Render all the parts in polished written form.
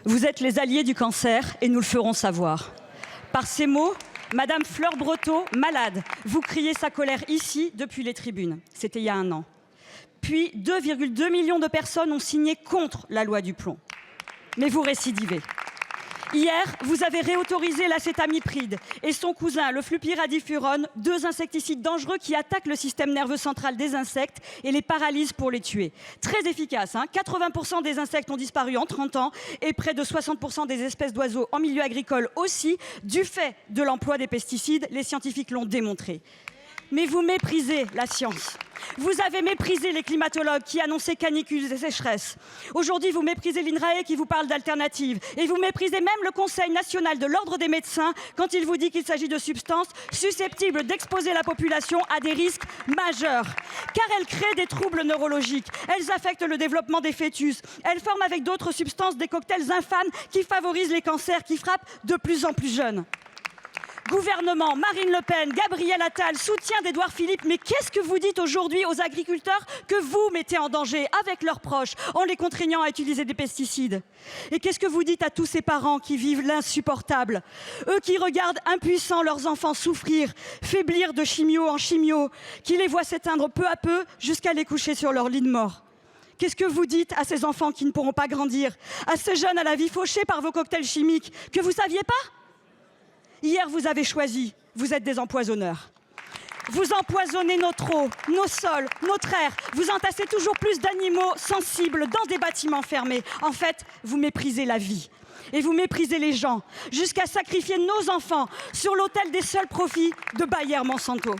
Vous êtes les alliés du cancer et nous le ferons savoir. Par ces mots, Madame Fleur Breteau, malade, vous criez sa colère ici depuis les tribunes. C'était il y a 1 an. Puis 2,2 millions de personnes ont signé contre la loi du plomb. Mais vous récidivez. Hier, vous avez réautorisé l'acétamipride et son cousin, le flupyradifurone, 2 insecticides dangereux qui attaquent le système nerveux central des insectes et les paralysent pour les tuer. Très efficace, 80% des insectes ont disparu en 30 ans et près de 60% des espèces d'oiseaux en milieu agricole aussi, du fait de l'emploi des pesticides, les scientifiques l'ont démontré. Mais vous méprisez la science. Vous avez méprisé les climatologues qui annonçaient canicules et sécheresses. Aujourd'hui, vous méprisez l'INRAE qui vous parle d'alternatives. Et vous méprisez même le Conseil national de l'ordre des médecins quand il vous dit qu'il s'agit de substances susceptibles d'exposer la population à des risques majeurs. Car elles créent des troubles neurologiques, elles affectent le développement des fœtus, elles forment avec d'autres substances des cocktails infâmes qui favorisent les cancers qui frappent de plus en plus jeunes. Gouvernement, Marine Le Pen, Gabriel Attal, soutien d'Édouard Philippe. Mais qu'est-ce que vous dites aujourd'hui aux agriculteurs que vous mettez en danger avec leurs proches en les contraignant à utiliser des pesticides? Et qu'est-ce que vous dites à tous ces parents qui vivent l'insupportable? Eux qui regardent impuissants leurs enfants souffrir, faiblir de chimio en chimio, qui les voient s'éteindre peu à peu jusqu'à les coucher sur leur lit de mort. Qu'est-ce que vous dites à ces enfants qui ne pourront pas grandir, à ces jeunes à la vie fauchée par vos cocktails chimiques que vous ne saviez pas? Hier, vous avez choisi, vous êtes des empoisonneurs. Vous empoisonnez notre eau, nos sols, notre air. Vous entassez toujours plus d'animaux sensibles dans des bâtiments fermés. En fait, vous méprisez la vie. Et vous méprisez les gens, jusqu'à sacrifier nos enfants sur l'autel des seuls profits de Bayer Monsanto.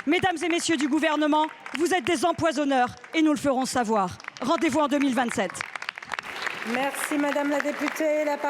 Mesdames et messieurs du gouvernement, vous êtes des empoisonneurs et nous le ferons savoir. Rendez-vous en 2027. Merci Madame la députée.